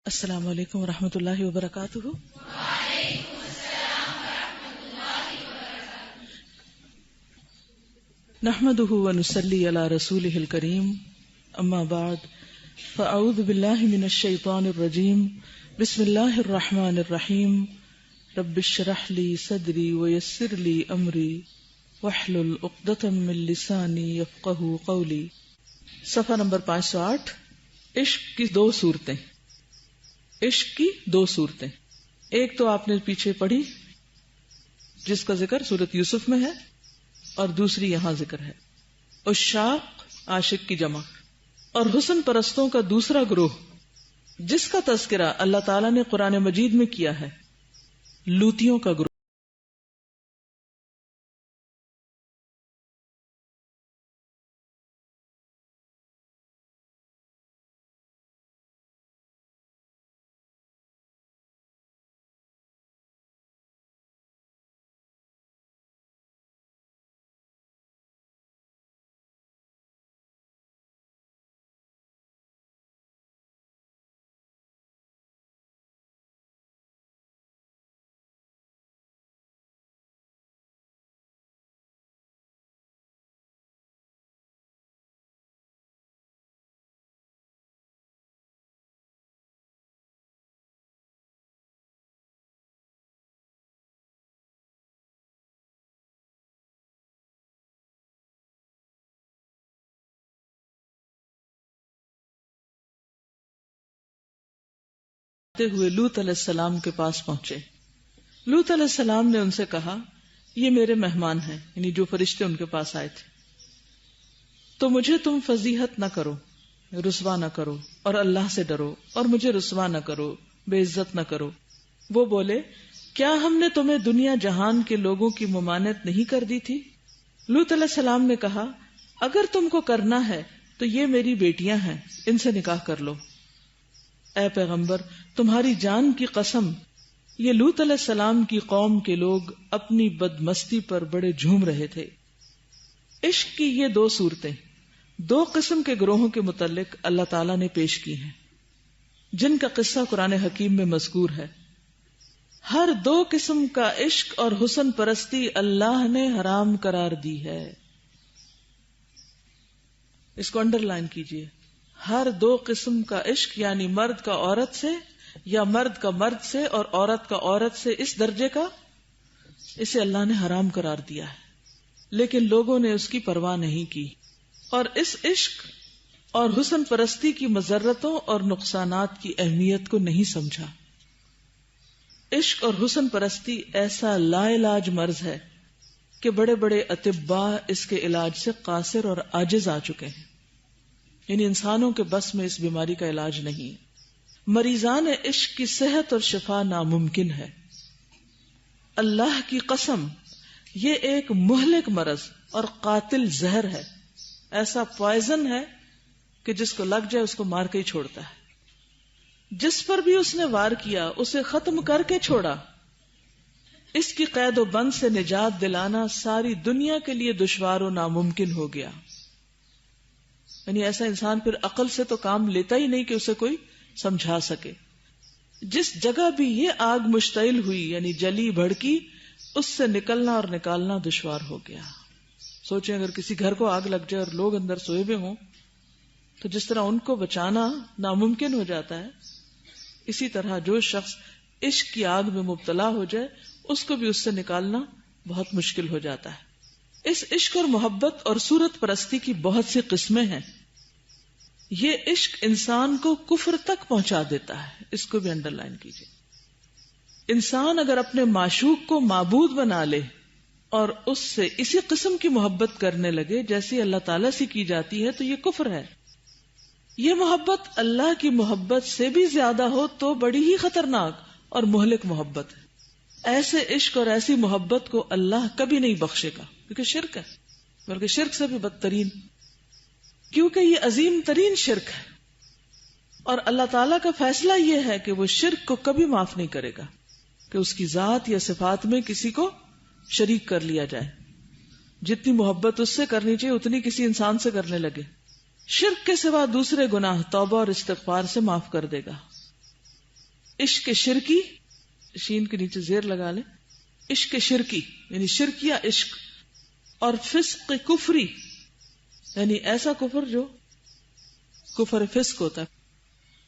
السلام علیکم ورحمۃ اللہ وبرکاتہ۔ وعلیکم السلام ورحمۃ اللہ وبرکاتہ۔ نحمده ونصلی علی رسولہ الکریم، اما بعد فاعوذ باللہ من الشیطان الرجیم، بسم اللہ الرحمن الرحیم، رب اشرح لی صدری ویسر لی امری واحلل عقدۃ من لسانی یفقہوا قولی۔ صفحہ نمبر 508، عشق کی دو صورتیں۔ عشق کی دو صورتیں، ایک تو آپ نے پیچھے پڑھی جس کا ذکر سورۃ یوسف میں ہے، اور دوسری یہاں ذکر ہے۔ عشاق عاشق کی جمع، اور حسن پرستوں کا دوسرا گروہ جس کا تذکرہ اللہ تعالیٰ نے قرآن مجید میں کیا ہے، لوطیوں کا گروہ۔ ہوئے لوط علیہ السلام کے پاس پہنچے۔ لوط علیہ السلام نے ان سے کہا، یہ میرے مہمان ہیں، یعنی جو فرشتے ان کے پاس آئے تھے، تو مجھے تم فضیحت نہ کرو، رسوا نہ کرو، اور اللہ سے ڈرو اور مجھے رسوا نہ کرو، بے عزت نہ کرو۔ وہ بولے، کیا ہم نے تمہیں دنیا جہان کے لوگوں کی ممانعت نہیں کر دی تھی؟ لوط علیہ السلام نے کہا، اگر تم کو کرنا ہے تو یہ میری بیٹیاں ہیں، ان سے نکاح کر لو۔ اے پیغمبر، تمہاری جان کی قسم، یہ لوط علیہ السلام کی قوم کے لوگ اپنی بدمستی پر بڑے جھوم رہے تھے۔ عشق کی یہ دو صورتیں دو قسم کے گروہوں کے متعلق اللہ تعالیٰ نے پیش کی ہیں، جن کا قصہ قرآن حکیم میں مذکور ہے۔ ہر دو قسم کا عشق اور حسن پرستی اللہ نے حرام قرار دی ہے۔ اس کو انڈر لائن کیجئے، ہر دو قسم کا عشق، یعنی مرد کا عورت سے یا مرد کا مرد سے اور عورت کا عورت سے، اس درجے کا، اسے اللہ نے حرام قرار دیا ہے، لیکن لوگوں نے اس کی پرواہ نہیں کی اور اس عشق اور حسن پرستی کی مضرتوں اور نقصانات کی اہمیت کو نہیں سمجھا۔ عشق اور حسن پرستی ایسا لا علاج مرض ہے کہ بڑے بڑے اطباء اس کے علاج سے قاصر اور عاجز آ چکے ہیں، یعنی انسانوں کے بس میں اس بیماری کا علاج نہیں ہے۔ مریضان عشق کی صحت اور شفا ناممکن ہے۔ اللہ کی قسم، یہ ایک مہلک مرض اور قاتل زہر ہے، ایسا پوائزن ہے کہ جس کو لگ جائے اس کو مار کے ہی چھوڑتا ہے۔ جس پر بھی اس نے وار کیا اسے ختم کر کے چھوڑا۔ اس کی قید و بند سے نجات دلانا ساری دنیا کے لیے دشوار و ناممکن ہو گیا۔ یعنی ایسا انسان پھر عقل سے تو کام لیتا ہی نہیں کہ اسے کوئی سمجھا سکے۔ جس جگہ بھی یہ آگ مشتعل ہوئی، یعنی جلی بھڑکی، اس سے نکلنا اور نکالنا دشوار ہو گیا۔ سوچیں اگر کسی گھر کو آگ لگ جائے اور لوگ اندر سوئے ہوئے ہوں تو جس طرح ان کو بچانا ناممکن ہو جاتا ہے، اسی طرح جو شخص عشق کی آگ میں مبتلا ہو جائے اس کو بھی اس سے نکالنا بہت مشکل ہو جاتا ہے۔ اس عشق اور محبت اور صورت پرستی کی بہت سی قسمیں ہیں۔ یہ عشق انسان کو کفر تک پہنچا دیتا ہے، اس کو بھی انڈر لائن کیجیے۔ انسان اگر اپنے معشوق کو معبود بنا لے اور اس سے اسی قسم کی محبت کرنے لگے جیسی اللہ تعالیٰ سے کی جاتی ہے تو یہ کفر ہے۔ یہ محبت اللہ کی محبت سے بھی زیادہ ہو تو بڑی ہی خطرناک اور مہلک محبت ہے۔ ایسے عشق اور ایسی محبت کو اللہ کبھی نہیں بخشے گا، کیونکہ شرک ہے، بلکہ شرک سے بھی بدترین، کیونکہ یہ عظیم ترین شرک ہے، اور اللہ تعالیٰ کا فیصلہ یہ ہے کہ وہ شرک کو کبھی معاف نہیں کرے گا کہ اس کی ذات یا صفات میں کسی کو شریک کر لیا جائے۔ جتنی محبت اس سے کرنی چاہیے اتنی کسی انسان سے کرنے لگے۔ شرک کے سوا دوسرے گناہ توبہ اور استغفار سے معاف کر دے گا۔ عشق شرکی، شین کے نیچے زیر لگا لیں، عشق شرکی یعنی شرکیہ عشق، اور فسق کفری یعنی ایسا کفر جو کفر فسق ہوتا ہے.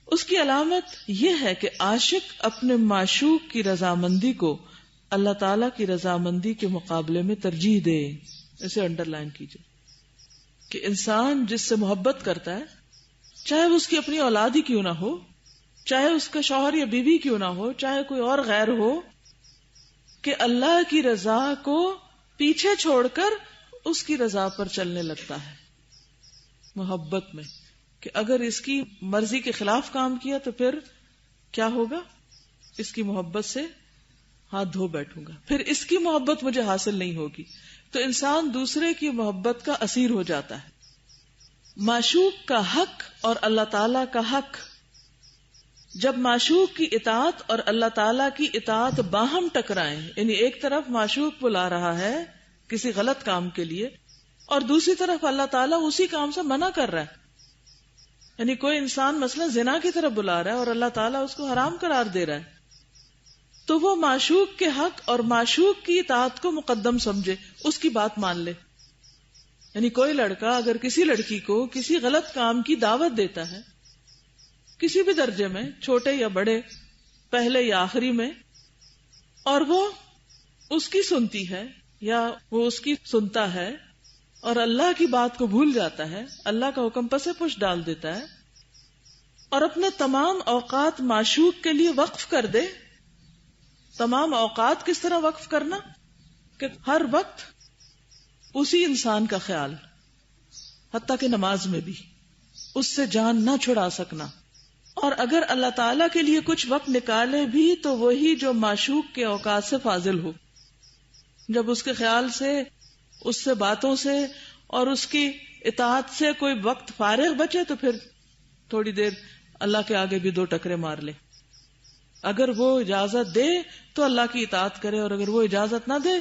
اس کی علامت یہ ہے کہ عاشق اپنے معشوق کی رضامندی کو اللہ تعالی کی رضامندی کے مقابلے میں ترجیح دے. اسے انڈر لائن کیجئے کہ انسان جس سے محبت کرتا ہے، چاہے وہ اس کی اپنی اولاد ہی کیوں نہ ہو، چاہے اس کا شوہر یا بیوی کیوں نہ ہو، چاہے کوئی اور غیر ہو، کہ اللہ کی رضا کو پیچھے چھوڑ کر اس کی رضا پر چلنے لگتا ہے محبت میں، کہ اگر اس کی مرضی کے خلاف کام کیا تو پھر کیا ہوگا؟ اس کی محبت سے ہاتھ دھو بیٹھوں گا، پھر اس کی محبت مجھے حاصل نہیں ہوگی. تو انسان دوسرے کی محبت کا اسیر ہو جاتا ہے. معشوق کا حق اور اللہ تعالی کا حق، جب معشوق کی اطاعت اور اللہ تعالی کی اطاعت باہم ٹکرائیں، یعنی ایک طرف معشوق بلا رہا ہے کسی غلط کام کے لیے اور دوسری طرف اللہ تعالیٰ اسی کام سے منع کر رہا ہے، یعنی کوئی انسان مثلا زنا کی طرف بلا رہا ہے اور اللہ تعالیٰ اس کو حرام قرار دے رہا ہے، تو وہ معشوق کے حق اور معشوق کی اطاعت کو مقدم سمجھے، اس کی بات مان لے. یعنی کوئی لڑکا اگر کسی لڑکی کو کسی غلط کام کی دعوت دیتا ہے، کسی بھی درجے میں، چھوٹے یا بڑے، پہلے یا آخری میں، اور وہ اس کی سنتی ہے یا وہ اس کی سنتا ہے اور اللہ کی بات کو بھول جاتا ہے، اللہ کا حکم پسے پش ڈال دیتا ہے اور اپنے تمام اوقات معشوق کے لیے وقف کر دے. تمام اوقات کس طرح وقف کرنا؟ کہ ہر وقت اسی انسان کا خیال، حتیٰ کہ نماز میں بھی اس سے جان نہ چھڑا سکنا. اور اگر اللہ تعالیٰ کے لیے کچھ وقت نکالے بھی تو وہی جو معشوق کے اوقات سے فاضل ہو. جب اس کے خیال سے، اس سے باتوں سے اور اس کی اطاعت سے کوئی وقت فارغ بچے تو پھر تھوڑی دیر اللہ کے آگے بھی 2 ٹکرے مار لے. اگر وہ اجازت دے تو اللہ کی اطاعت کرے، اور اگر وہ اجازت نہ دے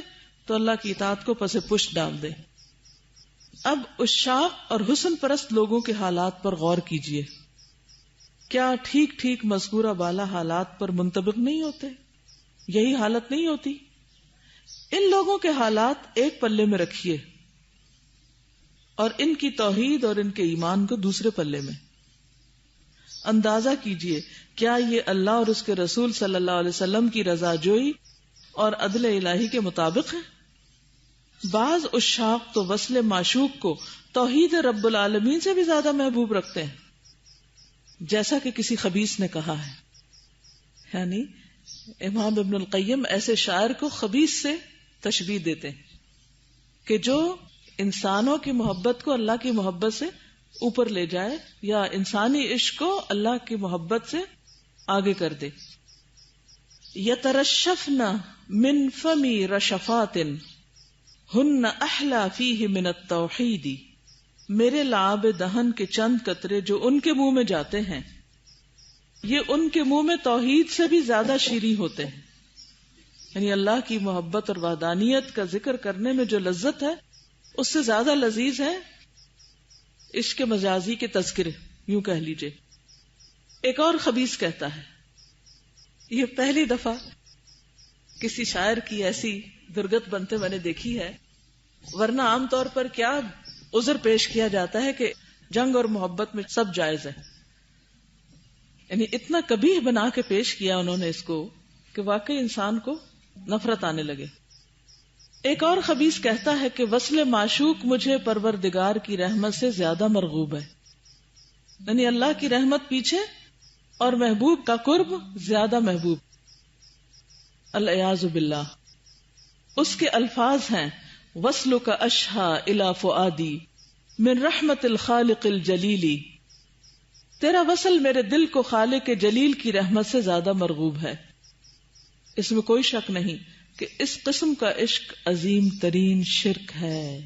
تو اللہ کی اطاعت کو پسے پشت ڈال دے. اب عشاق اور حسن پرست لوگوں کے حالات پر غور کیجئے. کیا ٹھیک ٹھیک مذکورہ بالا حالات پر منطبق نہیں ہوتے؟ یہی حالت نہیں ہوتی؟ ان لوگوں کے حالات ایک پلے میں رکھیے اور ان کی توحید اور ان کے ایمان کو دوسرے پلے میں. اندازہ کیجئے کیا یہ اللہ اور اس کے رسول صلی اللہ علیہ وسلم کی رضا جوئی اور عدل الہی کے مطابق ہے؟ بعض عشاق تو وصل معشوق کو توحید رب العالمین سے بھی زیادہ محبوب رکھتے ہیں، جیسا کہ کسی خبیث نے کہا ہے. یعنی امام ابن القیم ایسے شاعر کو خبیث سے تشبیہ دیتے ہیں کہ جو انسانوں کی محبت کو اللہ کی محبت سے اوپر لے جائے یا انسانی عشق کو اللہ کی محبت سے آگے کر دے. یترشفن من فمی رشفات ہن احلی فیہ من التوحید، میرے لعاب دہن کے چند قطرے جو ان کے منہ میں جاتے ہیں یہ ان کے منہ میں توحید سے بھی زیادہ شیریں ہوتے ہیں. یعنی اللہ کی محبت اور وحدانیت کا ذکر کرنے میں جو لذت ہے اس سے زیادہ لذیذ ہے عشق مجازی کے تذکرے، یوں کہہ لیجئے. ایک اور خبیث کہتا ہے، یہ پہلی دفعہ کسی شاعر کی ایسی درگت بنتے میں نے دیکھی ہے، ورنہ عام طور پر کیا عذر پیش کیا جاتا ہے کہ جنگ اور محبت میں سب جائز ہے. یعنی اتنا کبیح بنا کے پیش کیا انہوں نے اس کو کہ واقعی انسان کو نفرت آنے لگے. ایک اور خبیث کہتا ہے کہ وصل معشوق مجھے پروردگار کی رحمت سے زیادہ مرغوب ہے. یعنی اللہ کی رحمت پیچھے اور محبوب کا قرب زیادہ محبوب. العیاذ باللہ. اس کے الفاظ ہیں وصلک اشہا الی فؤادی من رحمت الخالق الجلیلی، تیرا وصل میرے دل کو خالق جلیل کی رحمت سے زیادہ مرغوب ہے. اس میں کوئی شک نہیں کہ اس قسم کا عشق عظیم ترین شرک ہے.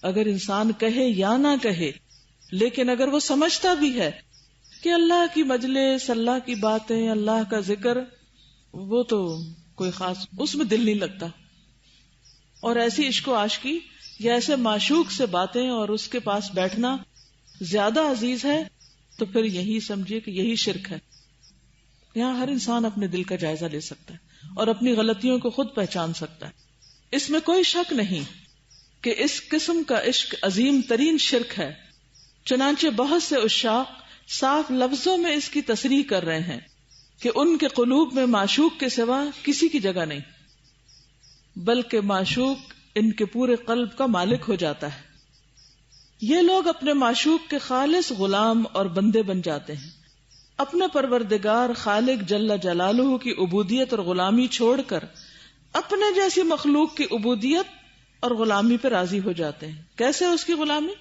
اگر انسان کہے یا نہ کہے، لیکن اگر وہ سمجھتا بھی ہے کہ اللہ کی مجلس، اللہ کی باتیں، اللہ کا ذکر، وہ تو کوئی خاص اس میں دل نہیں لگتا، اور ایسی عشق و عاشقی یا ایسے معشوق سے باتیں اور اس کے پاس بیٹھنا زیادہ عزیز ہے، تو پھر یہی سمجھیے کہ یہی شرک ہے. یہاں ہر انسان اپنے دل کا جائزہ لے سکتا ہے اور اپنی غلطیوں کو خود پہچان سکتا ہے۔ اس میں کوئی شک نہیں کہ اس قسم کا عشق عظیم ترین شرک ہے، چنانچہ بہت سے عشاق صاف لفظوں میں اس کی تصریح کر رہے ہیں کہ ان کے قلوب میں معشوق کے سوا کسی کی جگہ نہیں، بلکہ معشوق ان کے پورے قلب کا مالک ہو جاتا ہے۔ یہ لوگ اپنے معشوق کے خالص غلام اور بندے بن جاتے ہیں، اپنے پروردگار خالق جل جلالہ کی عبودیت اور غلامی چھوڑ کر اپنے جیسی مخلوق کی عبودیت اور غلامی پہ راضی ہو جاتے ہیں۔ کیسے اس کی غلامی؟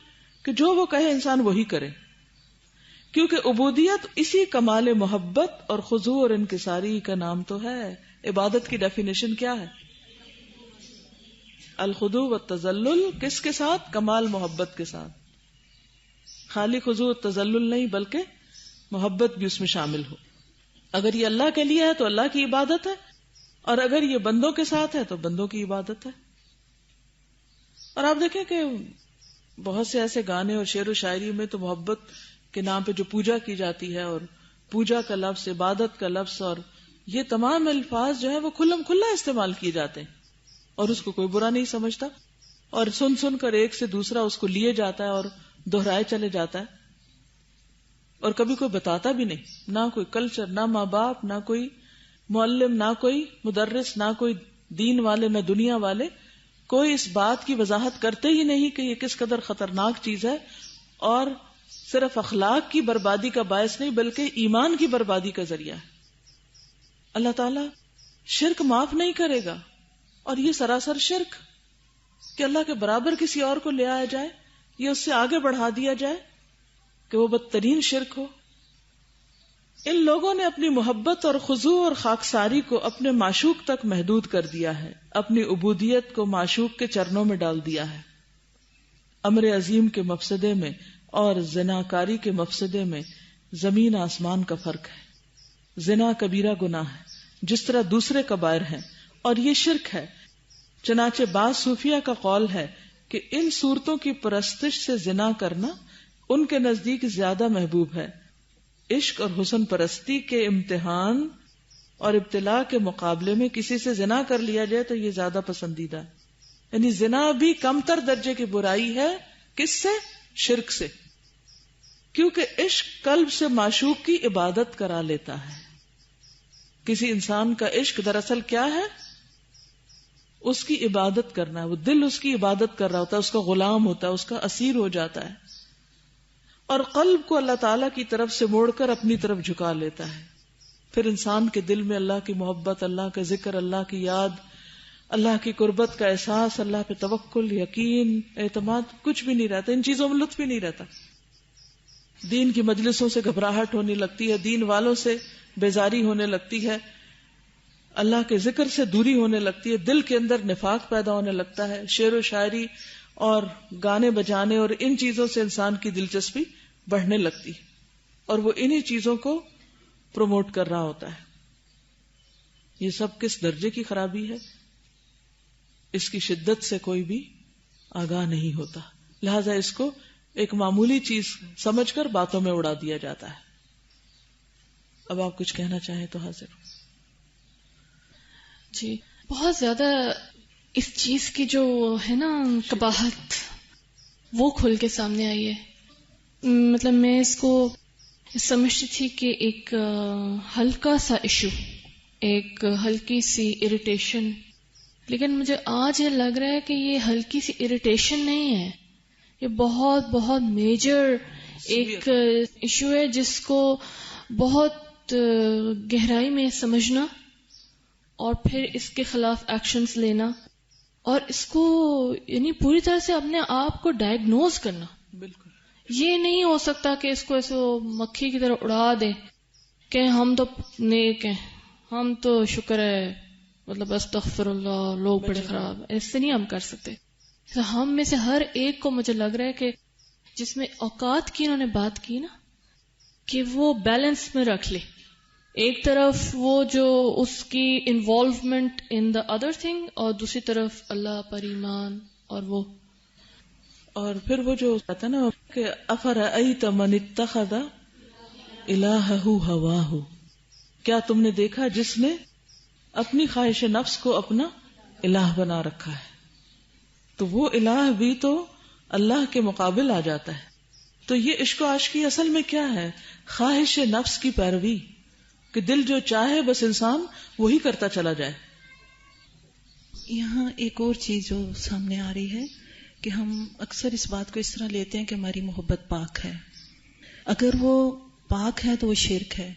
کہ جو وہ کہے انسان وہی کرے، کیونکہ عبودیت اسی کمال محبت اور خضوع اور انکساری کا نام تو ہے۔ عبادت کی ڈیفینیشن کیا ہے؟ الخضوع والتذلل، کس کے ساتھ؟ کمال محبت کے ساتھ۔ خالی خضوع والتذلل نہیں بلکہ محبت بھی اس میں شامل ہو۔ اگر یہ اللہ کے لیے ہے تو اللہ کی عبادت ہے، اور اگر یہ بندوں کے ساتھ ہے تو بندوں کی عبادت ہے۔ اور آپ دیکھیں کہ بہت سے ایسے گانے اور شعر و شاعری میں تو محبت کے نام پہ جو پوجا کی جاتی ہے، اور پوجا کا لفظ، عبادت کا لفظ، اور یہ تمام الفاظ جو ہے وہ کھلم کھلا استعمال کیے جاتے ہیں، اور اس کو کوئی برا نہیں سمجھتا، اور سن سن کر ایک سے دوسرا اس کو لیے جاتا ہے اور دہرائے چلے جاتا ہے، اور کبھی کوئی بتاتا بھی نہیں، نہ کوئی کلچر، نہ ماں باپ، نہ کوئی معلم، نہ کوئی مدرس، نہ کوئی دین والے، نہ دنیا والے، کوئی اس بات کی وضاحت کرتے ہی نہیں کہ یہ کس قدر خطرناک چیز ہے، اور صرف اخلاق کی بربادی کا باعث نہیں بلکہ ایمان کی بربادی کا ذریعہ ہے۔ اللہ تعالیٰ شرک معاف نہیں کرے گا، اور یہ سراسر شرک کہ اللہ کے برابر کسی اور کو لے آیا جائے، یہ اس سے آگے بڑھا دیا جائے کہ وہ بدترین شرک ہو۔ ان لوگوں نے اپنی محبت اور خضوع اور خاکساری کو اپنے معشوق تک محدود کر دیا ہے، اپنی عبودیت کو معشوق کے چرنوں میں ڈال دیا ہے۔ امر عظیم کے مفسدے میں اور زناکاری کے مفسدے میں زمین آسمان کا فرق ہے۔ زنا کبیرہ گناہ ہے جس طرح دوسرے کبائر ہیں، اور یہ شرک ہے۔ چنانچہ بعض صوفیہ کا قول ہے کہ ان صورتوں کی پرستش سے زنا کرنا ان کے نزدیک زیادہ محبوب ہے۔ عشق اور حسن پرستی کے امتحان اور ابتلاء کے مقابلے میں کسی سے زنا کر لیا جائے تو یہ زیادہ پسندیدہ ہے۔ یعنی زنا بھی کم تر درجے کی برائی ہے، کس سے؟ شرک سے، کیونکہ عشق قلب سے معشوق کی عبادت کرا لیتا ہے۔ کسی انسان کا عشق دراصل کیا ہے؟ اس کی عبادت کرنا ہے، وہ دل اس کی عبادت کر رہا ہوتا ہے، اس کا غلام ہوتا ہے، اس کا اسیر ہو جاتا ہے، اور قلب کو اللہ تعالیٰ کی طرف سے موڑ کر اپنی طرف جھکا لیتا ہے۔ پھر انسان کے دل میں اللہ کی محبت، اللہ کا ذکر، اللہ کی یاد، اللہ کی قربت کا احساس، اللہ پہ توکل، یقین، اعتماد کچھ بھی نہیں رہتا، ان چیزوں میں لطف بھی نہیں رہتا۔ دین کی مجلسوں سے گھبراہٹ ہونے لگتی ہے، دین والوں سے بیزاری ہونے لگتی ہے، اللہ کے ذکر سے دوری ہونے لگتی ہے، دل کے اندر نفاق پیدا ہونے لگتا ہے، شعر و شاعری اور گانے بجانے اور ان چیزوں سے انسان کی دلچسپی بڑھنے لگتی ہے، اور وہ انہی چیزوں کو پروموٹ کر رہا ہوتا ہے۔ یہ سب کس درجے کی خرابی ہے، اس کی شدت سے کوئی بھی آگاہ نہیں ہوتا، لہذا اس کو ایک معمولی چیز سمجھ کر باتوں میں اڑا دیا جاتا ہے۔ اب آپ کچھ کہنا چاہیں تو حاضر ہوں۔ جی، بہت زیادہ اس چیز کی جو ہے نا قباحت وہ کھل کے سامنے آئی ہے۔ مطلب میں اس کو سمجھتی تھی کہ ایک ہلکا سا ایشو، ایک ہلکی سی اریٹیشن، لیکن مجھے آج یہ لگ رہا ہے کہ یہ ہلکی سی اریٹیشن نہیں ہے، یہ بہت بہت میجر ایک ایشو ہے جس کو بہت گہرائی میں سمجھنا اور پھر اس کے خلاف ایکشنز لینا اور اس کو یعنی پوری طرح سے اپنے آپ کو ڈائگنوز کرنا۔ بالکل یہ نہیں ہو سکتا کہ اس کو ایسے مکھی کی طرح اڑا دیں کہ ہم تو نیک ہیں، ہم تو شکر ہے، مطلب استغفر اللہ، لوگ بڑے خراب، ایسے نہیں ہم کر سکتے۔ ہم میں سے ہر ایک کو مجھے لگ رہا ہے کہ جس میں اوقات کی انہوں نے بات کی نا، کہ وہ بیلنس میں رکھ لے، ایک طرف وہ جو اس کی involvement in the other thing, اور دوسری طرف اللہ پر ایمان، اور پھر وہ جو کہتا نا کہ افرأیت من اتخذ الہہ ہواہ، کیا تم نے دیکھا جس نے اپنی خواہش نفس کو اپنا الہ بنا رکھا ہے؟ تو وہ الہ بھی تو اللہ کے مقابل آ جاتا ہے. تو یہ عشق و عاشقی اصل میں کیا ہے؟ خواہش نفس کی پیروی، کہ دل جو چاہے بس انسان وہی کرتا چلا جائے. یہاں ایک اور چیز جو سامنے آ رہی ہے کہ ہم اکثر اس بات کو اس طرح لیتے ہیں کہ ہماری محبت پاک ہے. اگر وہ پاک ہے تو وہ شرک ہے،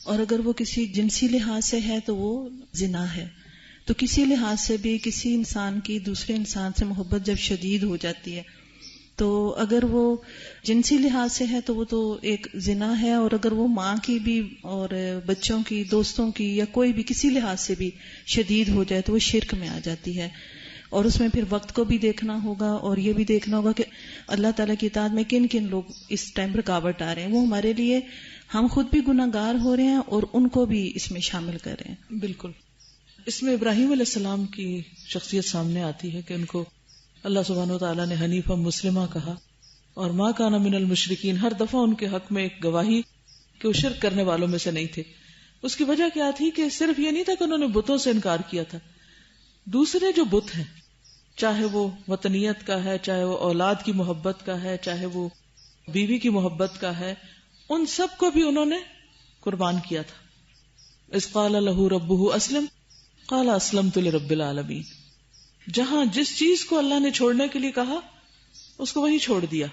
اور اگر وہ کسی جنسی لحاظ سے ہے تو وہ زنا ہے. تو کسی لحاظ سے بھی کسی انسان کی دوسرے انسان سے محبت جب شدید ہو جاتی ہے تو اگر وہ جنسی لحاظ سے ہے تو وہ تو ایک زنا ہے، اور اگر وہ ماں کی بھی اور بچوں کی، دوستوں کی، یا کوئی بھی کسی لحاظ سے بھی شدید ہو جائے تو وہ شرک میں آ جاتی ہے. اور اس میں پھر وقت کو بھی دیکھنا ہوگا اور یہ بھی دیکھنا ہوگا کہ اللہ تعالیٰ کی اطاعت میں کن کن لوگ اس ٹائم رکاوٹ آ رہے ہیں. وہ ہمارے لیے، ہم خود بھی گناہ گار ہو رہے ہیں اور ان کو بھی اس میں شامل کر رہے ہیں. بالکل. اس میں ابراہیم علیہ السلام کی شخصیت سامنے آتی ہے کہ ان کو اللہ سبحانہ وتعالیٰ نے حنیفہ مسلمہ کہا، اور ما کان من المشرکین، ہر دفعہ ان کے حق میں ایک گواہی کہ وہ شرک کرنے والوں میں سے نہیں تھے. اس کی وجہ کیا تھی کہ صرف یہ نہیں تھا کہ انہوں نے بتوں سے انکار کیا تھا، دوسرے جو بت ہیں، چاہے وہ وطنیت کا ہے، چاہے وہ اولاد کی محبت کا ہے، چاہے وہ بیوی کی محبت کا ہے، ان سب کو بھی انہوں نے قربان کیا تھا. اذ قال له ربه اسلم قال اسلمت لرب العالمین. جہاں جس چیز کو اللہ نے چھوڑنے کے لیے کہا اس کو وہی چھوڑ دیا.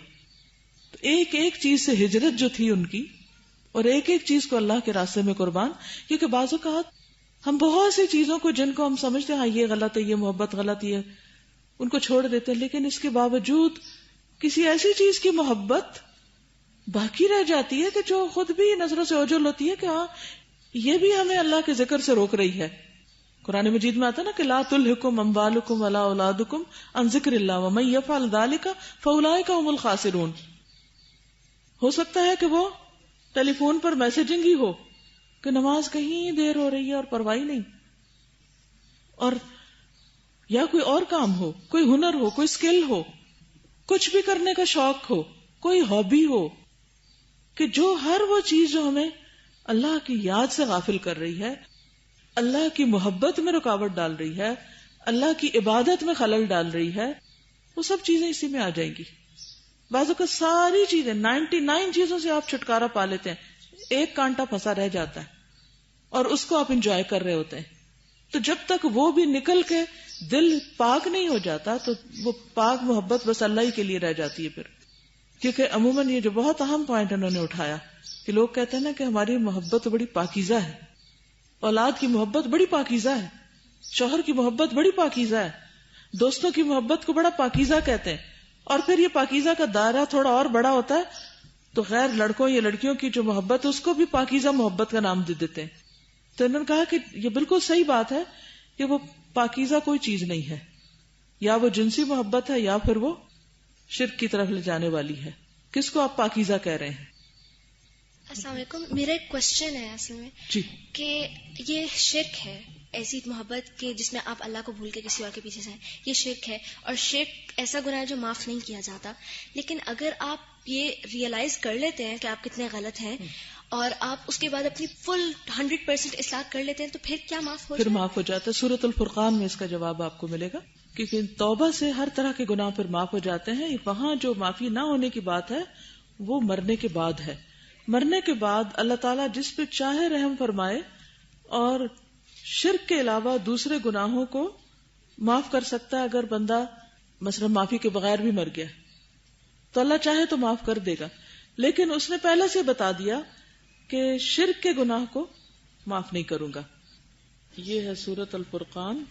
تو ایک ایک چیز سے ہجرت جو تھی ان کی، اور ایک ایک چیز کو اللہ کے راستے میں قربان. کیونکہ بعض اوقات ہم بہت سی چیزوں کو جن کو ہم سمجھتے ہیں ہاں یہ غلط ہے، یہ محبت غلط ہے، ان کو چھوڑ دیتے ہیں، لیکن اس کے باوجود کسی ایسی چیز کی محبت باقی رہ جاتی ہے کہ جو خود بھی نظروں سے اوجھل ہوتی ہے کہ ہاں یہ بھی ہمیں اللہ کے ذکر سے روک رہی ہے. قرآن مجید میں آتا نا کہ لا تلہکم اموالکم ولا اولادکم عن ذکر اللہ ومن یفعل ذلک فاولئک هم الخاسرون. ہو سکتا ہے کہ وہ ٹیلی فون پر میسجنگ ہی ہو کہ نماز کہیں دیر ہو رہی ہے اور پرواہی نہیں، اور یا کوئی اور کام ہو، کوئی ہنر ہو، کوئی سکل ہو، کچھ بھی کرنے کا شوق ہو، کوئی ہابی ہو، کہ جو ہر وہ چیز جو ہمیں اللہ کی یاد سے غافل کر رہی ہے، اللہ کی محبت میں رکاوٹ ڈال رہی ہے، اللہ کی عبادت میں خلل ڈال رہی ہے، وہ سب چیزیں اسی میں آ جائیں گی. بعض اوقات ساری چیزیں 99 چیزوں سے آپ چھٹکارا پا لیتے ہیں، ایک کانٹا پھنسا رہ جاتا ہے اور اس کو آپ انجوائے کر رہے ہوتے ہیں. تو جب تک وہ بھی نکل کے دل پاک نہیں ہو جاتا تو وہ پاک محبت بس اللہ ہی کے لیے رہ جاتی ہے پھر. کیونکہ عموماً یہ جو بہت اہم پوائنٹ انہوں نے اٹھایا کہ لوگ کہتے ہیں نا کہ ہماری محبت تو بڑی پاکیزہ ہے، اولاد کی محبت بڑی پاکیزہ ہے، شوہر کی محبت بڑی پاکیزہ ہے، دوستوں کی محبت کو بڑا پاکیزہ کہتے ہیں، اور پھر یہ پاکیزہ کا دائرہ تھوڑا اور بڑا ہوتا ہے تو غیر لڑکوں یا لڑکیوں کی جو محبت ہے اس کو بھی پاکیزہ محبت کا نام دے دیتے ہیں. تو انہوں نے کہا کہ یہ بالکل صحیح بات ہے کہ وہ پاکیزہ کوئی چیز نہیں ہے، یا وہ جنسی محبت ہے یا پھر وہ شرک کی طرف لے جانے والی ہے. کس کو آپ پاکیزہ کہہ رہے ہیں؟ السلام علیکم. میرا ایک کوشچن ہے اصل میں جی کہ یہ شرک ہے، ایسی محبت کہ جس میں آپ اللہ کو بھول کے کسی اور کے پیچھے جائیں، یہ شرک ہے، اور شرک ایسا گناہ ہے جو معاف نہیں کیا جاتا. لیکن اگر آپ یہ ریئلائز کر لیتے ہیں کہ آپ کتنے غلط ہیں اور آپ اس کے بعد اپنی فل 100% اصلاح کر لیتے ہیں تو پھر کیا معاف ہو پھر جائے؟ معاف ہو جاتا ہے. سورۃ الفرقان میں اس کا جواب آپ کو ملے گا، کیونکہ توبہ سے ہر طرح کے گناہ پھر معاف ہو جاتے ہیں. وہاں جو معافی نہ ہونے کی بات ہے وہ مرنے کے بعد ہے. مرنے کے بعد اللہ تعالیٰ جس پہ چاہے رحم فرمائے اور شرک کے علاوہ دوسرے گناہوں کو معاف کر سکتا ہے. اگر بندہ مثلا معافی کے بغیر بھی مر گیا تو اللہ چاہے تو معاف کر دے گا، لیکن اس نے پہلے سے بتا دیا کہ شرک کے گناہ کو معاف نہیں کروں گا. یہ ہے سورۃ الفرقان،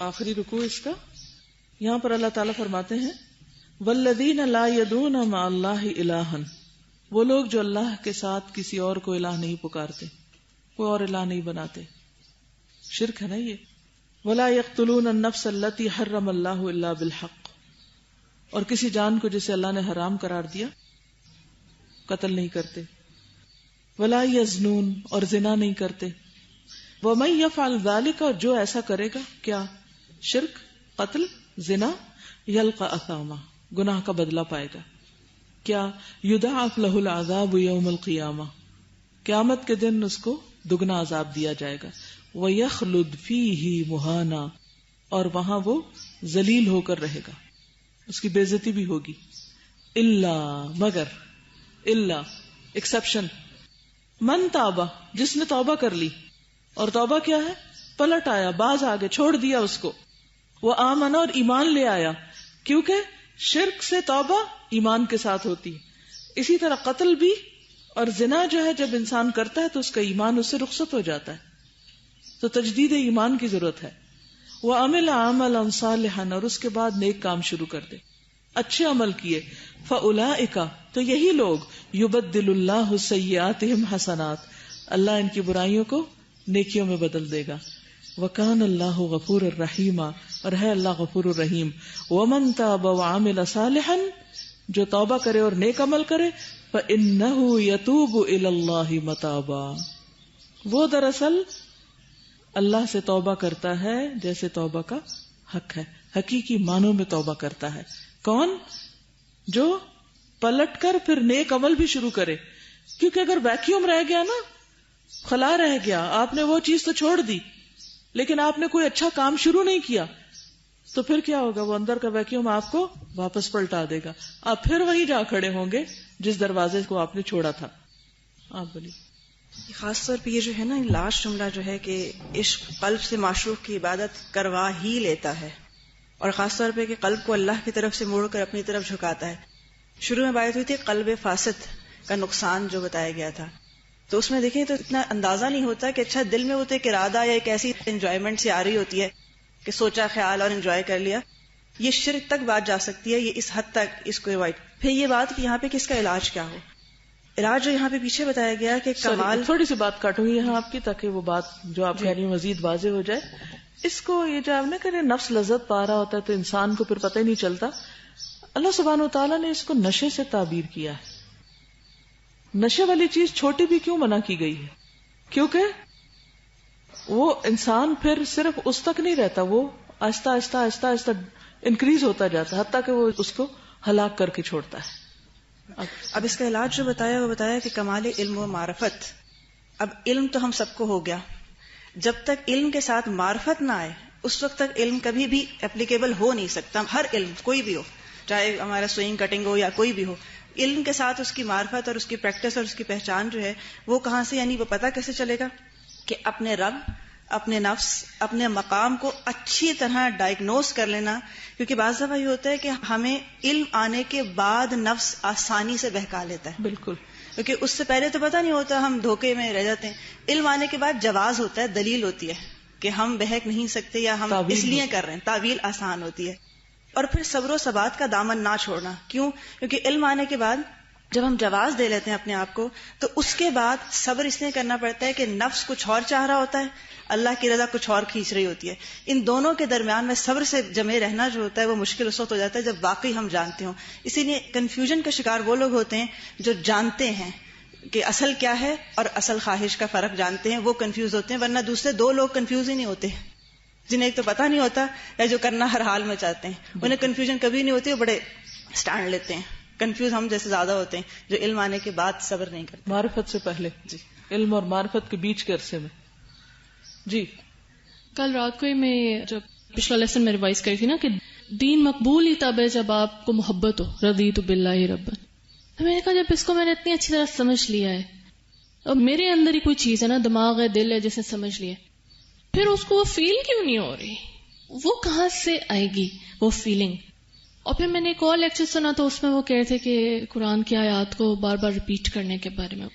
آخری رکوع اس کا. یہاں پر اللہ تعالیٰ فرماتے ہیں والذین لا یدعون مع اللہ الہا، وہ لوگ جو اللہ کے ساتھ کسی اور کو الہ نہیں پکارتے، کوئی اور الہ نہیں بناتے. شرک ہے نا یہ. ولا یقتلون النفس التي حرم اللہ الا بالحق، اور کسی جان کو جسے اللہ نے حرام قرار دیا قتل نہیں کرتے. ولا یزنون، اور زنا نہیں کرتے. ومن یفعل ذلک، اور جو ایسا کرے گا، کیا؟ شرک، قتل، زنا، یلقى اثاما، گناہ کا بدلہ پائے گا. کیا؟ یضاعف له العذاب یوم القیامہ، قیامت کے دن اس کو دگنا عذاب دیا جائے گا. وَيَخْلُدْ فِيهِ مُهَانًا، اور وہاں وہ ذلیل ہو کر رہے گا، اس کی بے عزتی بھی ہوگی. الا، مگر، الا ایکسپشن، من تابا، جس نے توبہ کر لی. اور توبہ کیا ہے؟ پلٹ آیا، باز آگے چھوڑ دیا اس کو. وہ آمنا، اور ایمان لے آیا، کیونکہ شرک سے توبہ ایمان کے ساتھ ہوتی ہے. اسی طرح قتل بھی اور زنا جو ہے جب انسان کرتا ہے تو اس کا ایمان اس سے رخصت ہو جاتا ہے، تو تجدید ایمان کی ضرورت ہے. وہ عمل عملا صالحا، اور اس کے بعد نیک کام شروع کر دے، اچھے عمل کیے. فاولئک، تو یہی لوگ، یبدل اللہ سیئاتہم حسنات، اللہ ان کی برائیوں کو نیکیوں میں بدل دے گا. وکان اللہ غفور الرحیم، اور ہے اللہ غفور الرحیم. ومن تاب وعمل صالحا، جو توبہ کرے اور نیک عمل کرے، فإنہ یتوب الی اللہ متابا، وہ دراصل اللہ سے توبہ کرتا ہے جیسے توبہ کا حق ہے، حقیقی معنوں میں توبہ کرتا ہے. کون؟ جو پلٹ کر پھر نیک عمل بھی شروع کرے. کیونکہ اگر ویکیوم رہ گیا نا، خلا رہ گیا، آپ نے وہ چیز تو چھوڑ دی لیکن آپ نے کوئی اچھا کام شروع نہیں کیا، تو پھر کیا ہوگا؟ وہ اندر کا ویکیوم آپ کو واپس پلٹا دے گا، آپ پھر وہیں جا کھڑے ہوں گے جس دروازے کو آپ نے چھوڑا تھا. آپ بولیے. خاص طور پہ یہ جو ہے نا لاسٹ جملہ جو ہے کہ عشق قلب سے معشوق کی عبادت کروا ہی لیتا ہے، اور خاص طور پہ کہ قلب کو اللہ کی طرف سے موڑ کر اپنی طرف جھکاتا ہے. شروع میں بات ہوئی تھی قلب فاسد کا نقصان جو بتایا گیا تھا، تو اس میں دیکھیں تو اتنا اندازہ نہیں ہوتا کہ اچھا دل میں وہ تو ایک ارادہ یا ایک ایسی انجوائمنٹ سی آ رہی ہوتی ہے کہ سوچا خیال اور انجوائے کر لیا. یہ شرک تک بات جا سکتی ہے، یہ اس حد تک اس کو اوائڈ. پھر یہ بات کہ یہاں پہ کس کا علاج کیا ہو، علاج جو یہاں پہ پیچھے بتایا گیا کہ کمال. تھوڑی سی بات کاٹوں گی یہاں آپ کی تاکہ وہ بات جو آپ کہہ رہی ہیں مزید واضح ہو جائے. اس کو یہ جو آپ نے کہا نفس لذت پا رہا ہوتا ہے تو انسان کو پھر پتہ ہی نہیں چلتا. اللہ سبحانہ و تعالیٰ نے اس کو نشے سے تعبیر کیا ہے. نشے والی چیز چھوٹی بھی کیوں منع کی گئی ہے؟ کیونکہ وہ انسان پھر صرف اس تک نہیں رہتا، وہ آہستہ آہستہ آہستہ آہستہ انکریز ہوتا جاتا ہے حتیٰ کہ وہ اس کو ہلاک کر کے چھوڑتا ہے. اب اس کا علاج جو بتایا وہ بتایا کہ کمال علم و معرفت. اب علم تو ہم سب کو ہو گیا، جب تک علم کے ساتھ معرفت نہ آئے اس وقت تک علم کبھی بھی اپلیکیبل ہو نہیں سکتا. ہر علم کوئی بھی ہو، چاہے ہمارا سوئنگ کٹنگ ہو یا کوئی بھی ہو، علم کے ساتھ اس کی معرفت اور اس کی پریکٹس اور اس کی پہچان جو ہے وہ کہاں سے، یعنی وہ پتہ کیسے چلے گا کہ اپنے رب، اپنے نفس، اپنے مقام کو اچھی طرح ڈائگنوز کر لینا. کیونکہ بعض دفعہ یہ ہوتا ہے کہ ہمیں علم آنے کے بعد نفس آسانی سے بہکا لیتا ہے. بالکل، کیونکہ اس سے پہلے تو پتہ نہیں ہوتا، ہم دھوکے میں رہ جاتے ہیں. علم آنے کے بعد جواز ہوتا ہے، دلیل ہوتی ہے کہ ہم بہک نہیں سکتے یا ہم اس لیے کر رہے ہیں، تعویل آسان ہوتی ہے. اور پھر صبر و ثبات کا دامن نہ چھوڑنا. کیوں؟ کیونکہ علم آنے کے بعد جب ہم جواز دے لیتے ہیں اپنے آپ کو تو اس کے بعد صبر اس لیے کرنا پڑتا ہے کہ نفس کچھ اور چاہ رہا ہوتا ہے، اللہ کی رضا کچھ اور کھینچ رہی ہوتی ہے. ان دونوں کے درمیان میں صبر سے جمے رہنا جو ہوتا ہے وہ مشکل اس وقت ہو جاتا ہے جب واقعی ہم جانتے ہوں. اسی لیے کنفیوژن کا شکار وہ لوگ ہوتے ہیں جو جانتے ہیں کہ اصل کیا ہے اور اصل خواہش کا فرق جانتے ہیں، وہ کنفیوز ہوتے ہیں. ورنہ دوسرے دو لوگ کنفیوز ہی نہیں ہوتے، جنہیں ایک تو پتہ نہیں ہوتا یا جو کرنا ہر حال میں چاہتے ہیں. انہیں کنفیوژن کبھی نہیں ہوتی، وہ بڑے سٹینڈ لیتے ہیں. کنفیوز ہم جیسے زیادہ ہوتے ہیں جو علم آنے کے بعد صبر نہیں کرتے. معرفت سے پہلے جی، علم اور معرفت کے بیچ کے عرصے میں. جی، کل رات کو ہی میں جب پچھلا لیسن میں ریوائز کری تھی نا کہ دین مقبول ہی تب ہے جب آپ کو محبت ہو، رضیت باللہ ربا. تو میں نے کہا جب اس کو میں نے اتنی اچھی طرح سمجھ لیا ہے اور میرے اندر ہی کوئی چیز ہے نا، دماغ ہے، دل ہے، جسے سمجھ لیا، پھر اس کو وہ فیل کیوں نہیں ہو رہی؟ وہ کہاں سے آئے گی وہ فیلنگ؟ اور پھر میں نے ایک اور لیکچر سنا تو اس میں وہ کہہ رہے تھے کہ قرآن کی آیات کو بار بار ریپیٹ کرنے کے بارے میں،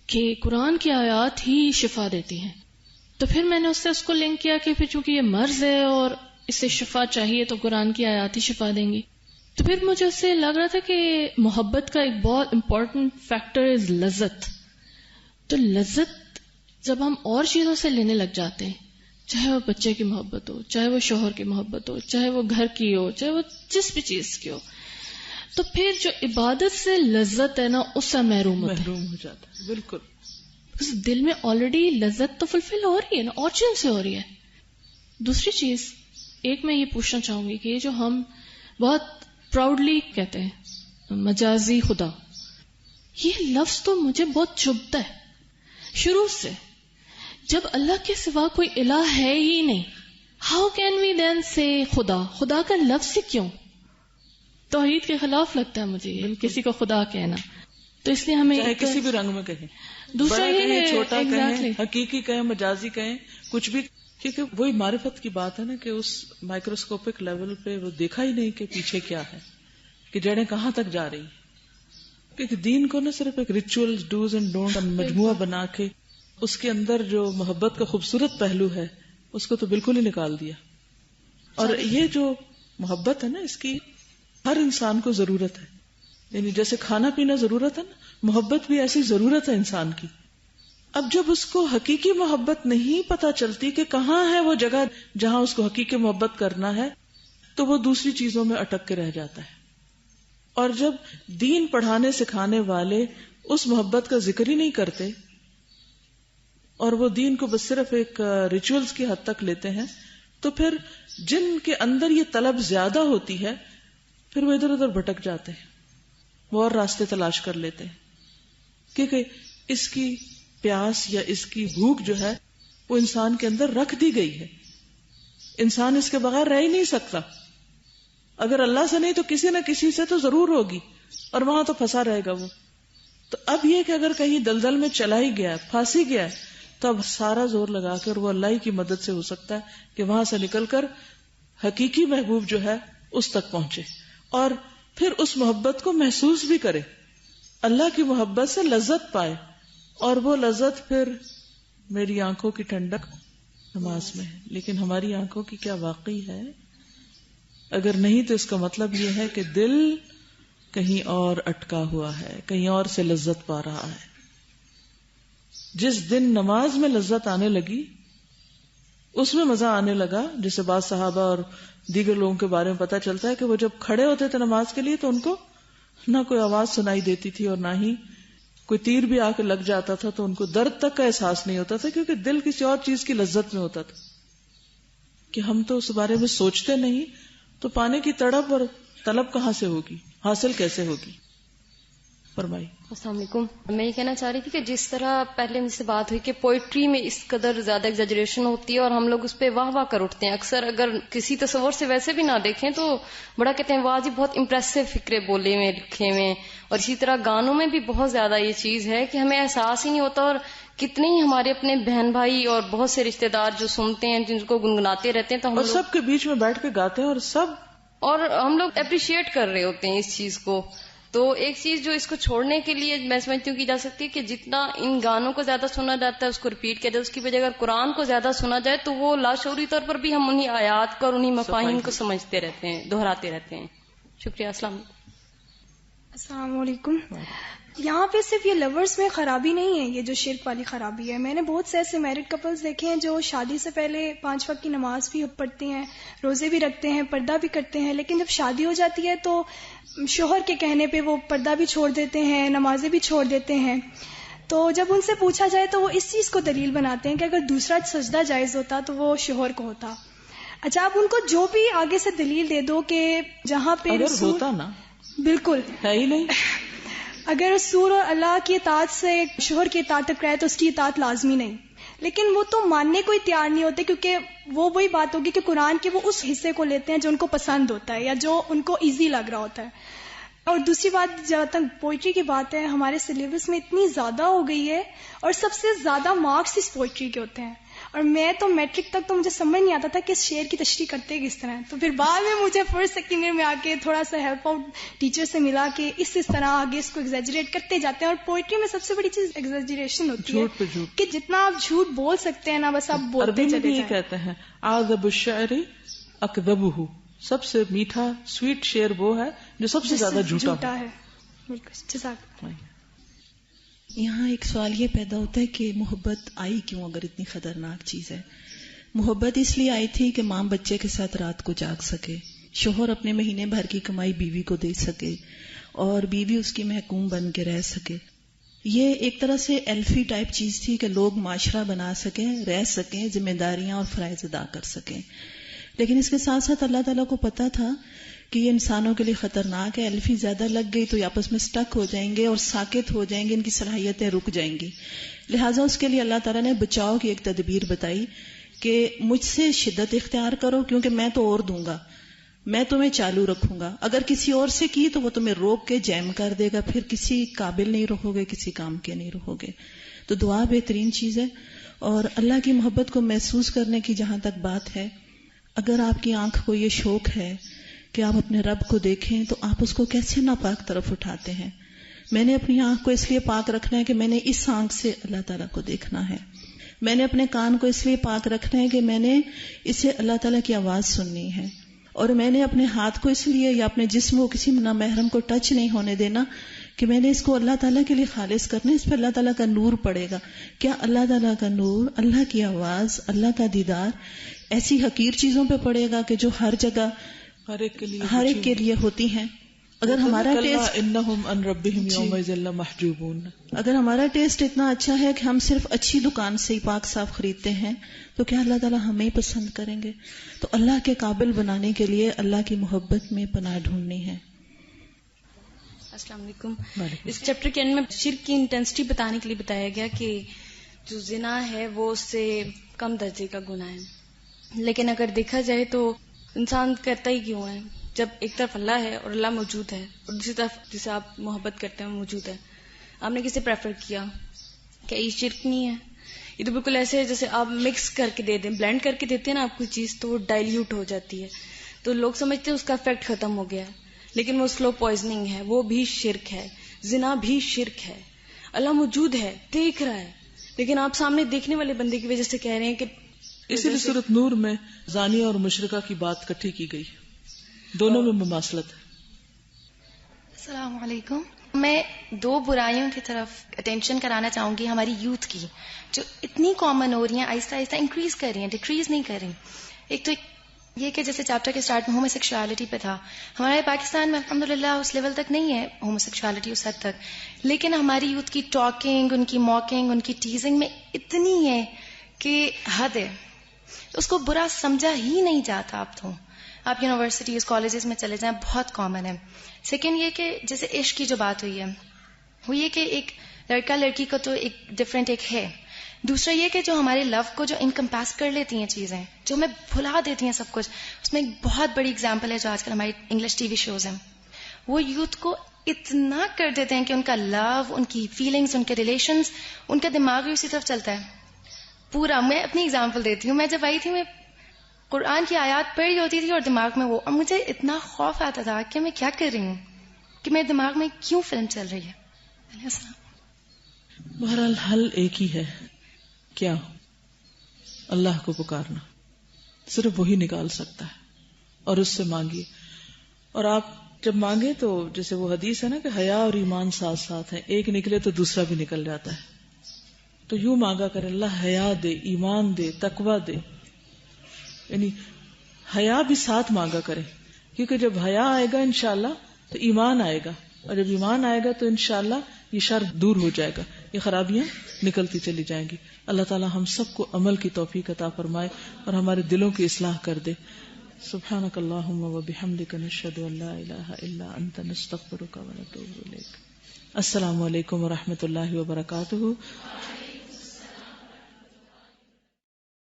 کہ قرآن کی آیات ہی شفا دیتی ہیں. تو پھر میں نے اس کو لنک کیا کہ پھر چونکہ یہ مرض ہے اور اس سے شفا چاہیے تو قرآن کی آیات ہی شفا دیں گی. تو پھر مجھے اس سے لگ رہا تھا کہ محبت کا ایک بہت امپورٹنٹ فیکٹر از لذت. تو لذت جب ہم اور چیزوں سے لینے لگ جاتے ہیں، چاہے وہ بچے کی محبت ہو، چاہے وہ شوہر کی محبت ہو، چاہے وہ گھر کی ہو، چاہے وہ جس بھی چیز کی ہو، تو پھر جو عبادت سے لذت ہے نا اس سے محروم ہو جاتا ہے. بالکل، اس دل میں آلریڈی لذت تو فلفل ہو رہی ہے نا، اور چیز سے ہو رہی ہے. دوسری چیز ایک میں یہ پوچھنا چاہوں گی کہ یہ جو ہم بہت پراؤڈلی کہتے ہیں مجازی خدا، یہ لفظ تو مجھے بہت چبھتا ہے شروع سے. جب اللہ کے سوا کوئی الہ ہے ہی نہیں، ہاؤ کین وی دین سے خدا؟ خدا کا لفظ کیوں؟ توحید کے خلاف لگتا ہے مجھے کسی کو خدا کہنا. تو اس لیے ہمیں کسی بھی رنگ میں کہیں، دوسرا یہ ہے چھوٹا کہیں، حقیقی کہیں، مجازی کہیں، کچھ بھی، کیونکہ وہی معرفت کی بات ہے نا کہ اس مائکروسکوپک لیول پہ وہ دیکھا ہی نہیں کہ پیچھے کیا ہے، کہ جڑیں کہاں تک جا رہی. کیونکہ دین کو نہ صرف ایک ریچول ڈوز اینڈ ڈونٹ مجموعہ بنا کے اس کے اندر جو محبت کا خوبصورت پہلو ہے اس کو تو بالکل ہی نکال دیا. اور یہ جو محبت ہے نا، اس کی ہر انسان کو ضرورت ہے. یعنی جیسے کھانا پینا ضرورت ہے نا، محبت بھی ایسی ضرورت ہے انسان کی. اب جب اس کو حقیقی محبت نہیں پتا چلتی کہ کہاں ہے وہ جگہ جہاں اس کو حقیقی محبت کرنا ہے، تو وہ دوسری چیزوں میں اٹک کے رہ جاتا ہے. اور جب دین پڑھانے سکھانے والے اس محبت کا ذکر ہی نہیں کرتے اور وہ دین کو بس صرف ایک ریچولز کی حد تک لیتے ہیں، تو پھر جن کے اندر یہ طلب زیادہ ہوتی ہے پھر وہ ادھر ادھر بھٹک جاتے ہیں، وہ اور راستے تلاش کر لیتے ہیں. کیونکہ اس کی پیاس یا اس کی بھوک جو ہے وہ انسان کے اندر رکھ دی گئی ہے. انسان اس کے بغیر رہ ہی نہیں سکتا. اگر اللہ سے نہیں تو کسی نہ کسی سے تو ضرور ہوگی، اور وہاں تو پھنسا رہے گا وہ. تو اب یہ کہ اگر کہیں دلدل میں چلا ہی گیا، پھنسی گیا، تو اب سارا زور لگا کر وہ اللہ کی مدد سے ہو سکتا ہے کہ وہاں سے نکل کر حقیقی محبوب جو ہے اس تک پہنچے، اور پھر اس محبت کو محسوس بھی کرے، اللہ کی محبت سے لذت پائے. اور وہ لذت پھر میری آنکھوں کی ٹھنڈک نماز میں ہے. لیکن ہماری آنکھوں کی کیا واقعی ہے؟ اگر نہیں تو اس کا مطلب یہ ہے کہ دل کہیں اور اٹکا ہوا ہے، کہیں اور سے لذت پا رہا ہے. جس دن نماز میں لذت آنے لگی، اس میں مزہ آنے لگا، جسے بعض صحابہ اور دیگر لوگوں کے بارے میں پتہ چلتا ہے کہ وہ جب کھڑے ہوتے تھے نماز کے لیے تو ان کو نہ کوئی آواز سنائی دیتی تھی اور نہ ہی کوئی تیر بھی آ کے لگ جاتا تھا تو ان کو درد تک کا احساس نہیں ہوتا تھا، کیونکہ دل کسی اور چیز کی لذت میں ہوتا تھا. کہ ہم تو اس بارے میں سوچتے نہیں، تو پانے کی تڑپ اور طلب کہاں سے ہوگی، حاصل کیسے ہوگی؟ فرمائی. السلام علیکم. میں یہ کہنا چاہ رہی تھی کہ جس طرح پہلے مجھ سے بات ہوئی کہ پوئٹری میں اس قدر زیادہ ایگزیجریشن ہوتی ہے اور ہم لوگ اس پہ واہ واہ کر اٹھتے ہیں. اکثر اگر کسی تصور سے ویسے بھی نہ دیکھیں تو بڑا کہتے ہیں واہ جی بہت امپریسو فکرے بولے ہوئے لکھے ہوئے. اور اسی طرح گانوں میں بھی بہت زیادہ یہ چیز ہے کہ ہمیں احساس ہی نہیں ہوتا، اور کتنے ہی ہمارے اپنے بہن بھائی اور بہت سے رشتے دار جو سنتے ہیں، جن کو گنگناتے رہتے ہیں، تو ہم اور سب کے بیچ میں بیٹھ کے گاتے ہیں اور ہم لوگ اپریشیٹ کر رہے ہوتے ہیں اس چیز کو. تو ایک چیز جو اس کو چھوڑنے کے لیے میں سمجھتی ہوں کی جا سکتی ہے کہ جتنا ان گانوں کو زیادہ سنا جاتا ہے، اس کو ریپیٹ کیا جائے، اس کی وجہ اگر قرآن کو زیادہ سنا جائے تو وہ لاشعوری طور پر بھی ہم انہی آیات کو اور انہی مفاہیم کو سمجھتے رہتے ہیں، دہراتے رہتے ہیں. شکریہ. السلام علیکم. یہاں پہ صرف یہ لورز میں خرابی نہیں ہے، یہ جو شرک والی خرابی ہے. میں نے بہت سے ایسے میرڈ کپلز دیکھے ہیں جو شادی سے پہلے 5 وقت کی نماز بھی پڑھتے ہیں، روزے بھی رکھتے ہیں، پردہ بھی کرتے ہیں، لیکن جب شادی ہو جاتی ہے تو شوہر کے کہنے پہ وہ پردہ بھی چھوڑ دیتے ہیں، نمازیں بھی چھوڑ دیتے ہیں. تو جب ان سے پوچھا جائے تو وہ اس چیز کو دلیل بناتے ہیں کہ اگر دوسرا سجدہ جائز ہوتا تو وہ شوہر کو ہوتا. اچھا، آپ ان کو جو بھی آگے سے دلیل دے دو کہ جہاں پہ رسول ہوتا نا، بالکل ہے ہی نہیں. اگر رسول اور اللہ کی اطاعت سے شوہر کی اطاعت ٹکرائے تو اس کی اطاعت لازمی نہیں، لیکن وہ تو ماننے کو ہی تیار نہیں ہوتے، کیونکہ وہ وہی بات ہوگی کہ قرآن کے وہ اس حصے کو لیتے ہیں جو ان کو پسند ہوتا ہے یا جو ان کو ایزی لگ رہا ہوتا ہے. اور دوسری بات، جہاں تک پوئٹری کی بات ہے، ہمارے سلیبس میں اتنی زیادہ ہو گئی ہے اور سب سے زیادہ مارکس اس پوئٹری کے ہوتے ہیں. اور میں تو میٹرک تک تو مجھے سمجھ نہیں آتا تھا کہ اس شعر کی تشریح کرتے کس طرح ہے. تو پھر بعد میں مجھے فرسٹ سیکنڈ ایئر میں آ کے تھوڑا سا ہیلپ آؤٹ ٹیچر سے ملا کہ اس طرح آگے اس کو ایگزیجریٹ کرتے جاتے ہیں. اور پوئٹری میں سب سے بڑی چیز ایگزیجریشن ہوتی ہے کہ جتنا آپ جھوٹ بول سکتے ہیں نا، بس آپ بولتے چلے جائیں. کہتے ہیں اعذب الشعر اکذبہ، سب سے میٹھا سویٹ شعر وہ ہے جو سب سے زیادہ جھوٹا ہے. یہاں ایک سوال یہ پیدا ہوتا ہے کہ محبت آئی کیوں اگر اتنی خطرناک چیز ہے؟ محبت اس لیے آئی تھی کہ ماں بچے کے ساتھ رات کو جاگ سکے، شوہر اپنے مہینے بھر کی کمائی بیوی کو دے سکے، اور بیوی اس کی محکوم بن کے رہ سکے. یہ ایک طرح سے ایلفی ٹائپ چیز تھی کہ لوگ معاشرہ بنا سکیں، رہ سکیں، ذمہ داریاں اور فرائض ادا کر سکیں. لیکن اس کے ساتھ ساتھ اللہ تعالیٰ کو پتا تھا کہ یہ انسانوں کے لیے خطرناک ہے، الفی زیادہ لگ گئی تو یہ آپس میں سٹک ہو جائیں گے اور ساکت ہو جائیں گے، ان کی صلاحیتیں رک جائیں گی. لہٰذا اس کے لیے اللہ تعالیٰ نے بچاؤ کی ایک تدبیر بتائی کہ مجھ سے شدت اختیار کرو، کیونکہ میں تو اور دوں گا، میں تمہیں چالو رکھوں گا. اگر کسی اور سے کی تو وہ تمہیں روک کے جیم کر دے گا، پھر کسی قابل نہیں رہو گے، کسی کام کے نہیں رہو گے. تو دعا بہترین چیز ہے. اور اللہ کی محبت کو محسوس کرنے کی جہاں تک بات ہے، اگر آپ کی آنکھ کو یہ شوق ہے کہ آپ اپنے رب کو دیکھیں تو آپ اس کو کیسے ناپاک طرف اٹھاتے ہیں. میں نے اپنی آنکھ کو اس لیے پاک رکھنا ہے کہ میں نے اس آنکھ سے اللہ تعالیٰ کو دیکھنا ہے. میں نے اپنے کان کو اس لیے پاک رکھنا ہے کہ میں نے اسے اللہ تعالیٰ کی آواز سننی ہے. اور میں نے اپنے ہاتھ کو اس لیے یا اپنے جسم کو کسی نامحرم کو ٹچ نہیں ہونے دینا کہ میں نے اس کو اللہ تعالیٰ کے لیے خالص کرنا ہے. اس پہ اللہ تعالیٰ کا نور پڑے گا. کیا اللہ تعالیٰ کا نور، اللہ کی آواز، اللہ کا دیدار ایسی حقیر چیزوں پہ پڑے گا کہ جو ہر جگہ ہر ایک کے لیے ہوتی ہیں. اگر ہمارا ٹیسٹ انہم ان ربہم یومئذ لمحجوبون، اگر ہمارا ٹیسٹ اتنا اچھا ہے کہ ہم صرف اچھی دکان سے ہی پاک صاف خریدتے ہیں تو کیا اللہ تعالیٰ ہمیں پسند کریں گے؟ تو اللہ کے قابل بنانے کے لیے اللہ کی محبت میں پناہ ڈھونڈنی ہے. السلام علیکم. اس چیپٹر کے اینڈ میں شرک کی انٹینسٹی بتانے کے لیے بتایا گیا کہ جو زنا ہے وہ اس سے کم درجے کا گناہ ہے، لیکن اگر دیکھا جائے تو انسان کرتا ہی کیوں ہے جب ایک طرف اللہ ہے اور اللہ موجود ہے اور دوسری طرف جسے آپ محبت کرتے ہیں موجود ہے. آپ نے کسے پریفر کیا؟ کیا یہ شرک نہیں ہے؟ یہ تو بالکل ایسے ہے جیسے آپ مکس کر کے دے دیں، بلینڈ کر کے دیتے ہیں نا آپ کوئی چیز تو وہ ڈائلیوٹ ہو جاتی ہے، تو لوگ سمجھتے ہیں اس کا افیکٹ ختم ہو گیا ہے، لیکن وہ سلو پوائزننگ ہے، وہ بھی شرک ہے. زنا بھی شرک ہے. اللہ موجود ہے، دیکھ رہا ہے، لیکن آپ سامنے دیکھنے والے بندے کی وجہ سے کہہ رہے ہیں کہ اسی لیے سورۃ نور میں زانی اور مشرکہ کی بات کٹھی کی گئی، دونوں میں مماثلت ہے. السلام علیکم. میں دو برائیوں کی طرف اٹینشن کرانا چاہوں گی ہماری یوتھ کی، جو اتنی کامن ہو رہی ہیں، آہستہ آہستہ انکریز کر رہی ہیں، ڈیکریز نہیں کر رہی. ایک تو یہ کہ جیسے چیپٹر کے سٹارٹ میں ہومو سیکشوالٹی پہ تھا، ہمارے پاکستان میں الحمدللہ اس لیول تک نہیں ہے ہومو سیکشوالٹی اس حد تک، لیکن ہماری یوتھ کی ٹاکنگ، ان کی موکنگ، ان کی ٹیزنگ میں اتنی ہے کہ حد ہے. اس کو برا سمجھا ہی نہیں جاتا. آپ یونیورسٹیز، کالجز میں چلے جائیں، بہت کامن ہے. سیکنڈ یہ کہ جیسے عشق کی جو بات ہوئی ہے، وہ یہ کہ ایک لڑکا لڑکی کو تو ایک ڈفرینٹ ایک ہے. دوسرا یہ کہ جو ہمارے لو کو جو انکمپاس کر لیتی ہیں چیزیں، جو ہمیں بھلا دیتی ہیں سب کچھ، اس میں ایک بہت بڑی اگزامپل ہے جو آج کل ہماری انگلش ٹی وی شوز ہیں. وہ یوتھ کو اتنا کر دیتے ہیں کہ ان کا لو، ان کی فیلنگز، ان کے ریلیشنز، ان کا دماغ بھی اسی طرف چلتا ہے پورا. میں اپنی اگزامپل دیتی ہوں. میں جب آئی تھی، میں قرآن کی آیات پڑھ رہی ہوتی تھی اور دماغ میں وہ، اور مجھے اتنا خوف آتا تھا کہ میں کیا کر رہی ہوں، کہ میرے دماغ میں کیوں فلم چل رہی ہے. بہرحال حل ایک ہی ہے، کیا؟ اللہ کو پکارنا. صرف وہی نکال سکتا ہے، اور اس سے مانگیے. اور آپ جب مانگے تو جیسے وہ حدیث ہے نا کہ حیا اور ایمان ساتھ ساتھ ہیں، ایک نکلے تو دوسرا بھی نکل جاتا ہے. تو یوں مانگا کرے، اللہ حیا دے، ایمان دے، تقوی دے. یعنی حیا بھی ساتھ مانگا کرے، کیونکہ جب حیا آئے گا انشاءاللہ تو ایمان آئے گا، اور جب ایمان آئے گا تو انشاءاللہ یہ شر دور ہو جائے گا، یہ خرابیاں نکلتی چلی جائیں گی. اللہ تعالی ہم سب کو عمل کی توفیق عطا فرمائے اور ہمارے دلوں کی اصلاح کر دے. سبحانک اللہم و بحمدک، نشہد ان لا الہ الا انت، نستغفرک و نتوب الیک. السلام علیکم و رحمۃ اللہ وبرکاتہ.